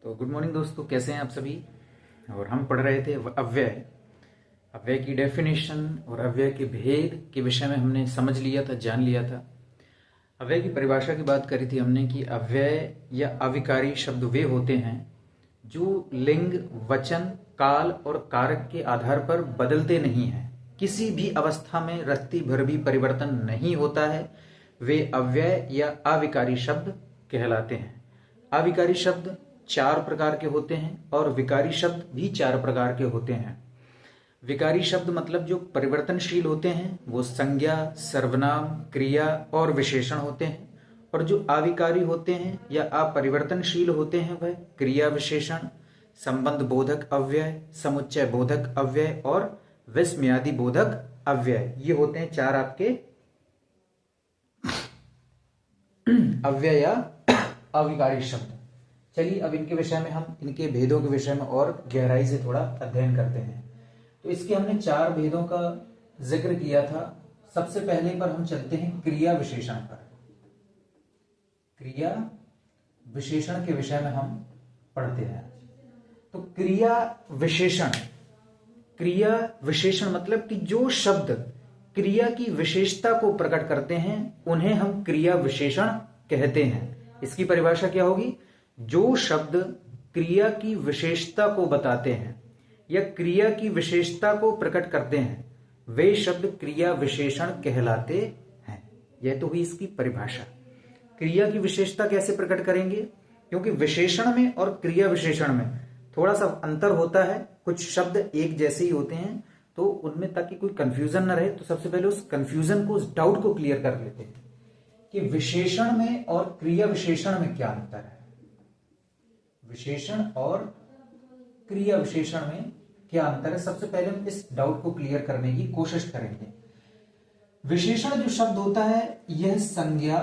तो good morning दोस्तों, कैसे हैं आप सभी। और हम पढ़ रहे थे अव्यय अव्यय की डेफिनेशन और अव्यय के भेद के विषय में हमने समझ लिया था, जान लिया था। अव्यय की परिभाषा की बात करी थी हमने कि अव्यय या अविकारी शब्द वे होते हैं जो लिंग, वचन, काल और कारक के आधार पर बदलते नहीं हैं, किसी भी अवस्था में रत्ती भर भी परिवर्तन नहीं होता है। वे अव्यय या अविकारी शब्द कहलाते हैं। अविकारी शब्द 4 प्रकार के होते हैं और विकारी शब्द भी 4 प्रकार के होते हैं। विकारी शब्द मतलब जो परिवर्तनशील होते हैं वो संज्ञा, सर्वनाम, क्रिया और विशेषण होते हैं। और जो अविकारी होते हैं या अपरिवर्तनशील होते हैं वह क्रिया विशेषण, संबंध बोधक अव्यय, समुच्चय बोधक अव्यय और विस्मयादि बोधक अव्यय, ये होते हैं 4 आपके अव्यय या अविकारी शब्द। चलिए अब इनके विषय में हम इनके भेदों के विषय में और गहराई से थोड़ा अध्ययन करते हैं। तो इसके हमने 4 भेदों का जिक्र किया था। सबसे पहले पर हम चलते हैं क्रिया विशेषण पर। क्रिया विशेषण के विषय में हम पढ़ते हैं। तो क्रिया विशेषण मतलब कि जो शब्द क्रिया की विशेषता को प्रकट करते हैं उन्हें हम क्रिया विशेषण कहते हैं। इसकी परिभाषा क्या होगी? जो शब्द क्रिया की विशेषता को बताते हैं या क्रिया की विशेषता को प्रकट करते हैं वे शब्द क्रिया विशेषण कहलाते हैं। यह तो हुई इसकी परिभाषा। क्रिया की विशेषता कैसे प्रकट करेंगे? क्योंकि विशेषण में और क्रिया विशेषण में थोड़ा सा अंतर होता है। कुछ शब्द एक जैसे ही होते हैं, तो उनमें ताकि कोई कंफ्यूजन ना रहे, तो सबसे पहले उस कंफ्यूजन को, उस डाउट को क्लियर कर लेते हैं कि विशेषण में और क्रिया विशेषण में क्या अंतर है। विशेषण और क्रिया विशेषण में क्या अंतर है, सबसे पहले हम इस डाउट को क्लियर करने की कोशिश करेंगे। विशेषण जो शब्द होता है यह संज्ञा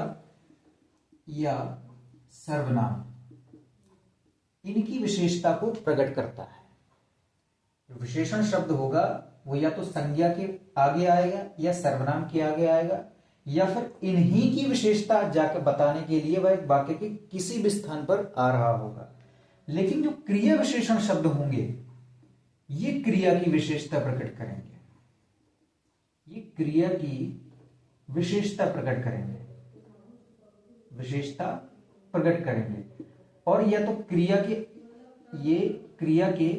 या सर्वनाम, इनकी विशेषता को प्रकट करता है। जो विशेषण शब्द होगा वो या तो संज्ञा के आगे आएगा या सर्वनाम के आगे आएगा, या फिर इन्हीं की विशेषता जाकर बताने के लिए वह एक वाक्य के किसी भी स्थान पर आ रहा होगा। लेकिन जो क्रिया विशेषण शब्द होंगे ये क्रिया की विशेषता प्रकट करेंगे, ये क्रिया की विशेषता प्रकट करेंगे, विशेषता प्रकट करेंगे। और या तो क्रिया के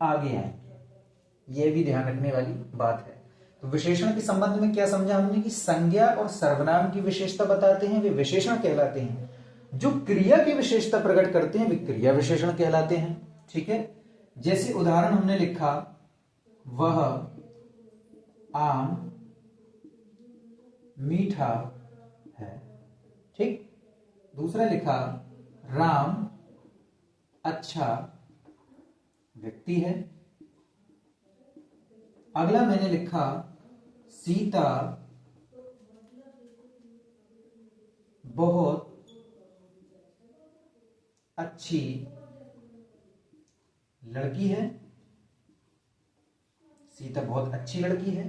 आगे आएंगे, यह भी ध्यान रखने वाली बात है। तो विशेषण के संबंध में क्या समझा हमने कि संज्ञा और सर्वनाम की विशेषता बताते हैं वे विशेषण कहलाते हैं। जो क्रिया की विशेषता प्रकट करते हैं वे क्रिया विशेषण कहलाते हैं। ठीक है, जैसे उदाहरण हमने लिखा, वह आम मीठा है। ठीक, दूसरा लिखा, राम अच्छा व्यक्ति है। अगला मैंने लिखा, सीता बहुत अच्छी लड़की है। सीता बहुत अच्छी लड़की है।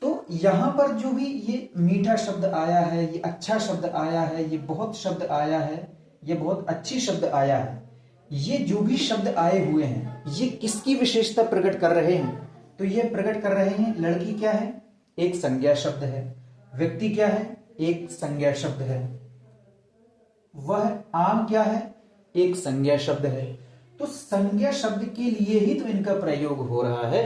तो यहां पर जो भी ये मीठा शब्द आया है, ये अच्छा शब्द आया है, ये बहुत शब्द आया है, ये बहुत अच्छी शब्द आया है, ये जो भी शब्द आए हुए हैं ये किसकी विशेषता प्रकट कर रहे हैं? तो ये प्रकट कर रहे हैं, लड़की क्या है? एक संज्ञा शब्द है। व्यक्ति क्या है? एक संज्ञा शब्द है। वह आम क्या है? एक संज्ञा शब्द है। तो संज्ञा शब्द के लिए ही तो इनका प्रयोग हो रहा है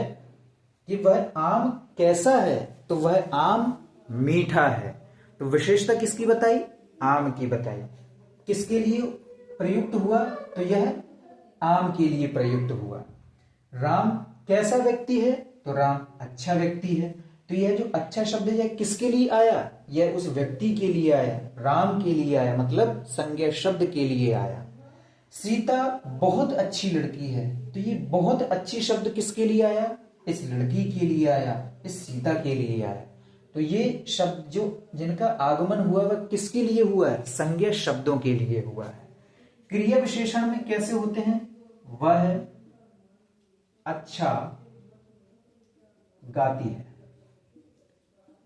कि वह आम कैसा है, तो वह आम मीठा है। तो विशेषता किसकी बताई? आम की बताई। किसके लिए प्रयुक्त हुआ? तो यह आम के लिए प्रयुक्त हुआ। राम कैसा व्यक्ति है? तो राम अच्छा व्यक्ति है। तो यह जो अच्छा शब्द है यह किसके लिए आया? यह उस व्यक्ति के लिए आया, राम के लिए आया, मतलब संज्ञा शब्द के लिए आया। सीता बहुत अच्छी लड़की है, तो ये बहुत अच्छी शब्द किसके लिए आया? इस लड़की के लिए आया, इस सीता के लिए आया। तो ये शब्द जो जिनका आगमन हुआ वह किसके लिए हुआ है? संज्ञा शब्दों के लिए हुआ है। क्रिया विशेषण में कैसे होते हैं? वह अच्छा गाती है,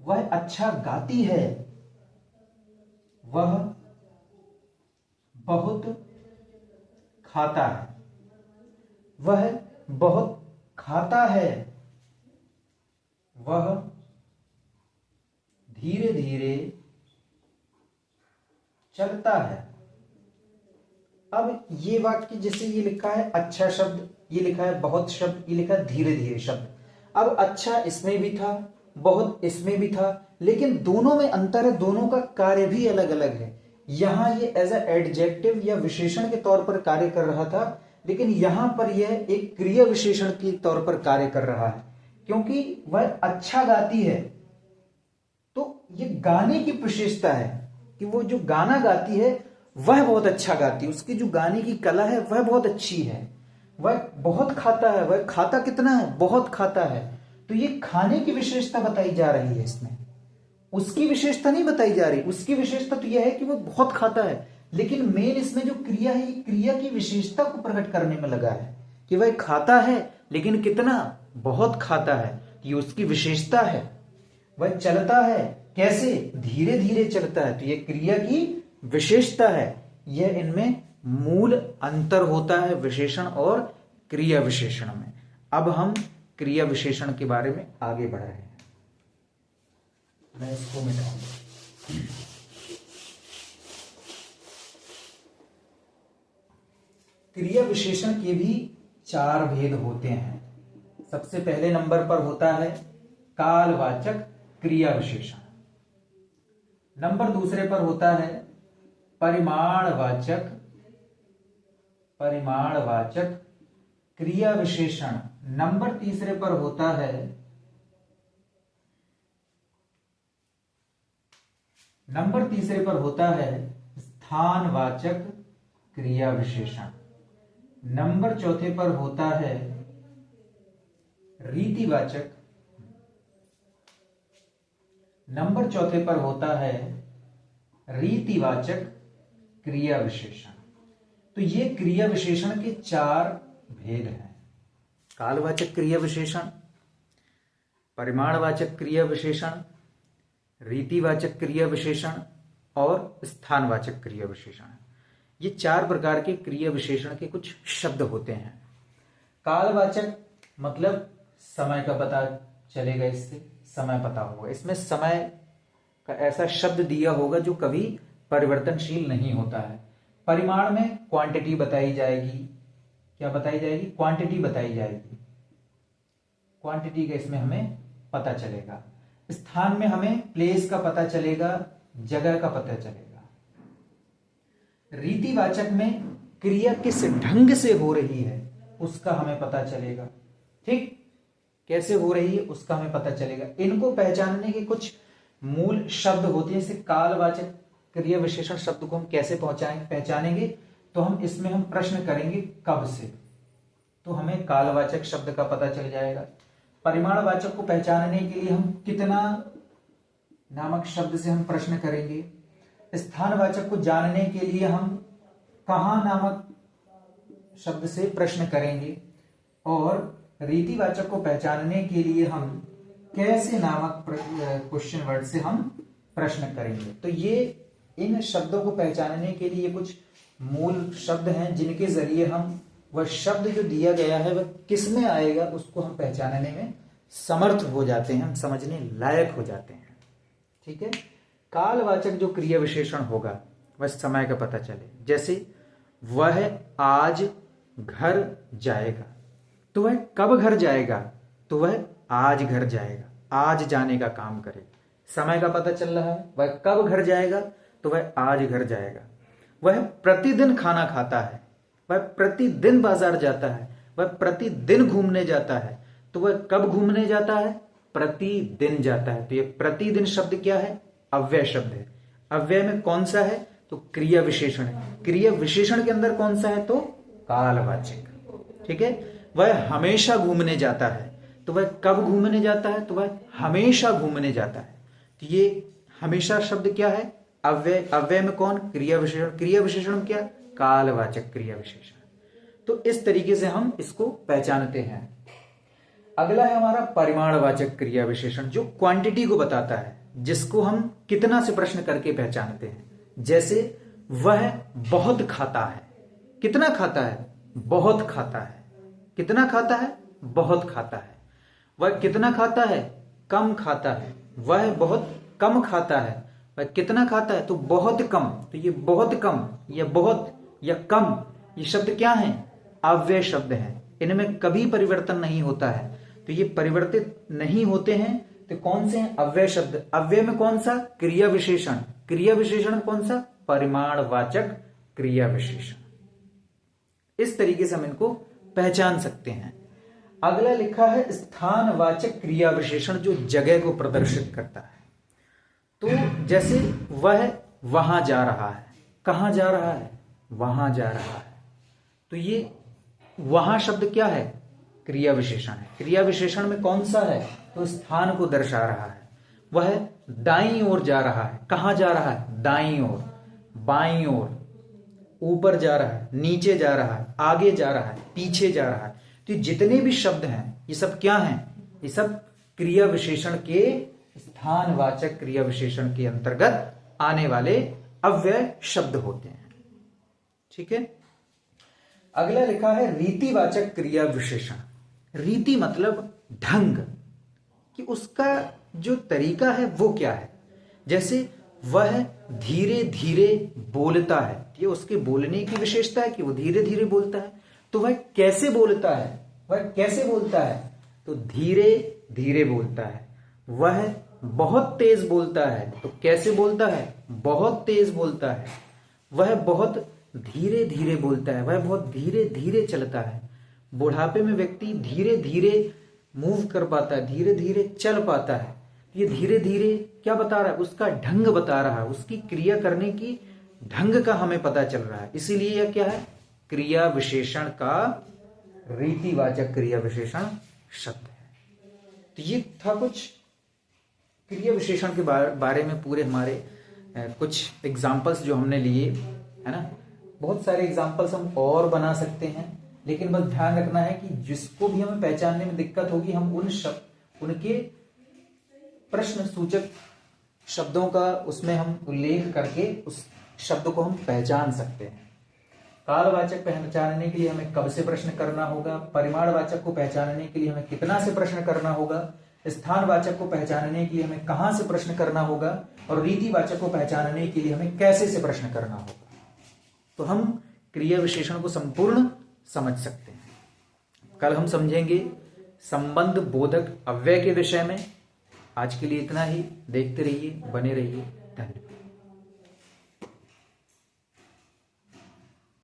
वह अच्छा गाती है, वह बहुत खाता है, वह बहुत खाता है, वह धीरे धीरे चलता है। अब ये वाक्य जैसे ये लिखा है अच्छा शब्द, ये लिखा है बहुत शब्द, ये लिखा है धीरे धीरे शब्द। अब अच्छा इसमें भी था, बहुत इसमें भी था, लेकिन दोनों में अंतर है, दोनों का कार्य भी अलग अलग है। यहां ये एज ए एडजेक्टिव या विशेषण के तौर पर कार्य कर रहा था, लेकिन यहां पर यह एक क्रिया विशेषण के तौर पर कार्य कर रहा है, क्योंकि वह अच्छा गाती है। तो ये गाने की विशेषता है कि वो जो गाना गाती है वह बहुत अच्छा गाती है, उसकी जो गाने की कला है वह बहुत अच्छी है। वह बहुत खाता है, वह खाता कितना है, बहुत खाता है। तो ये खाने की विशेषता बताई जा रही है, इसमें उसकी विशेषता नहीं बताई जा रही। उसकी विशेषता तो यह है कि वह बहुत खाता है, लेकिन मेन इसमें जो क्रिया है, क्रिया की विशेषता को प्रकट करने में लगा है कि वह खाता है, लेकिन कितना, बहुत खाता है। ये उसकी विशेषता है। वह चलता है, कैसे, धीरे धीरे चलता है। तो यह क्रिया की विशेषता है। यह इनमें मूल अंतर होता है विशेषण और क्रिया विशेषण में। अब हम क्रिया विशेषण के बारे में आगे बढ़ रहे हैं। मैं इसको मिटाऊंगा। क्रिया विशेषण के भी 4 भेद होते हैं। सबसे पहले नंबर पर होता है कालवाचक क्रिया विशेषण। नंबर दूसरे पर होता है परिमाणवाचक क्रिया विशेषण। नंबर तीसरे पर होता है स्थानवाचक क्रिया विशेषण। नंबर चौथे पर होता है रीतिवाचक। नंबर चौथे पर होता है रीतिवाचक क्रिया विशेषण। तो ये क्रिया विशेषण के 4 भेद हैं। कालवाचक क्रिया विशेषण, परिमाणवाचक क्रिया विशेषण, रीतिवाचक क्रिया विशेषण और स्थानवाचक क्रिया विशेषण। ये 4 प्रकार के क्रिया विशेषण के कुछ शब्द होते हैं। कालवाचक मतलब समय का पता चलेगा, इससे समय पता होगा। इसमें समय का ऐसा शब्द दिया होगा जो कभी परिवर्तनशील नहीं होता है। परिमाण में क्वांटिटी बताई जाएगी। क्या बताई जाएगी? क्वांटिटी बताई जाएगी। क्वांटिटी का इसमें हमें पता चलेगा। स्थान में हमें प्लेस का पता चलेगा, जगह का पता चलेगा। रीतिवाचक में क्रिया किस ढंग से हो रही है उसका हमें पता चलेगा। ठीक, कैसे हो रही है उसका हमें पता चलेगा। इनको पहचानने के कुछ मूल शब्द होते हैं। जैसे कालवाचक क्रिया विशेषण शब्द को हम कैसे पहचानेंगे, तो हम इसमें हम प्रश्न करेंगे कब से, तो हमें कालवाचक शब्द का पता चल जाएगा। परिमाणवाचक को पहचानने के लिए हम कितना नामक शब्द से हम प्रश्न करेंगे। स्थानवाचक को जानने के लिए हम कहां नामक शब्द से प्रश्न करेंगे। और रीतिवाचक को पहचानने के लिए हम कैसे नामक क्वेश्चन वर्ड से हम प्रश्न करेंगे। तो ये इन शब्दों को पहचानने के लिए कुछ मूल शब्द हैं जिनके जरिए हम वह शब्द जो दिया गया है वह किस में आएगा उसको हम पहचानने में समर्थ हो जाते हैं, हम समझने लायक हो जाते हैं। ठीक है। कालवाचक जो क्रिया विशेषण होगा वह समय का पता चले। जैसे वह आज घर जाएगा, तो वह कब घर जाएगा, तो वह आज घर जाएगा, आज जाने का काम करे। समय का पता चल रहा है। वह कब घर जाएगा, तो वह आज घर जाएगा। वह प्रतिदिन खाना खाता है, वह प्रतिदिन बाजार जाता है, वह प्रतिदिन घूमने जाता है, तो वह कब घूमने जाता है, प्रतिदिन जाता है। तो यह प्रतिदिन शब्द क्या है? अव्यय शब्द है। अव्यय में कौन सा है? तो क्रिया विशेषण है। क्रिया विशेषण के अंदर कौन सा है? तो कालवाचक। ठीक है। वह हमेशा घूमने जाता है, तो वह कब घूमने जाता है, तो वह हमेशा घूमने जाता है। तो ये हमेशा शब्द क्या है? अव्यय। अव्यय में कौन? क्रिया विशेषण। क्रिया विशेषण में क्या? कालवाचक क्रिया विशेषण। तो इस तरीके से हम इसको पहचानते हैं। अगला है हमारा परिमाणवाचक क्रिया विशेषण, जो क्वांटिटी को बताता है, जिसको हम कितना से प्रश्न करके पहचानते हैं। जैसे वह बहुत खाता है, कितना खाता है? बहुत खाता है। कितना खाता है? बहुत खाता है। वह कितना खाता है? कम खाता है। वह बहुत कम खाता है। वह कितना खाता है? तो बहुत कम। तो ये बहुत कम या बहुत या कम, ये शब्द क्या हैं? अव्यय शब्द हैं। इनमें कभी परिवर्तन नहीं होता है। तो ये परिवर्तित नहीं होते हैं। तो कौन से हैं? अव्यय शब्द। अव्यय में कौन सा? क्रिया विशेषण। क्रिया विशेषण में कौन सा? परिमाणवाचक क्रिया विशेषण। इस तरीके से हम इनको पहचान सकते हैं। अगला लिखा है स्थानवाचक क्रिया विशेषण, जो जगह को प्रदर्शित करता है। तो जैसे वह वहां जा रहा है। कहां जा रहा है? वहां जा रहा है। तो ये वहां शब्द क्या है? क्रिया विशेषण है। क्रिया विशेषण में कौन सा है? तो स्थान को दर्शा रहा है। वह दाईं ओर जा रहा है। कहां जा रहा है? दाईं ओर, बाईं ओर, ऊपर जा रहा है, नीचे जा रहा है, आगे जा रहा है, पीछे जा रहा है। तो जितने भी शब्द हैं ये सब क्या हैं? ये सब क्रिया विशेषण के, स्थानवाचक क्रिया विशेषण के अंतर्गत आने वाले अव्यय शब्द होते हैं। ठीक है। अगला लिखा है रीतिवाचक क्रिया विशेषण। रीति मतलब ढंग, कि उसका जो तरीका है वो क्या है। जैसे वह धीरे धीरे बोलता है, ये उसके बोलने की विशेषता है कि वो धीरे धीरे बोलता है। तो वह कैसे बोलता है? वह कैसे बोलता है? तो धीरे धीरे बोलता है। वह बहुत तेज बोलता है, तो कैसे बोलता है? बहुत तेज बोलता है। वह बहुत धीरे धीरे बोलता है। वह बहुत धीरे धीरे चलता है। बुढ़ापे में व्यक्ति धीरे धीरे मूव कर पाता है, धीरे धीरे चल पाता है। ये धीरे धीरे क्या बता रहा है? उसका ढंग बता रहा है, उसकी क्रिया करने की ढंग का हमें पता चल रहा है। इसीलिए यह क्या है? क्रिया विशेषण का रीतिवाचक क्रिया विशेषण शब्द है। तो ये था कुछ क्रिया विशेषण के बारे में पूरे हमारे कुछ एग्जाम्पल्स जो हमने लिए, है ना। बहुत सारे एग्जाम्पल्स हम और बना सकते हैं, लेकिन बस ध्यान रखना है कि जिसको भी हमें पहचानने में दिक्कत होगी, हम उनके प्रश्न सूचक शब्दों का उसमें हम उल्लेख करके उस शब्द को हम पहचान सकते हैं। कालवाचक पहचानने के लिए हमें कब से प्रश्न करना होगा, परिमाणवाचक को पहचानने के लिए हमें कितना से प्रश्न करना होगा, स्थानवाचक को पहचानने के लिए हमें कहां से प्रश्न करना होगा, और रीतिवाचक को पहचानने के लिए हमें कैसे से प्रश्न करना होगा। तो हम क्रिया विशेषण को संपूर्ण समझ सकते हैं। कल हम समझेंगे संबंध बोधक अव्यय के विषय में। आज के लिए इतना ही। देखते रहिए, बने रहिए। धन्यवाद।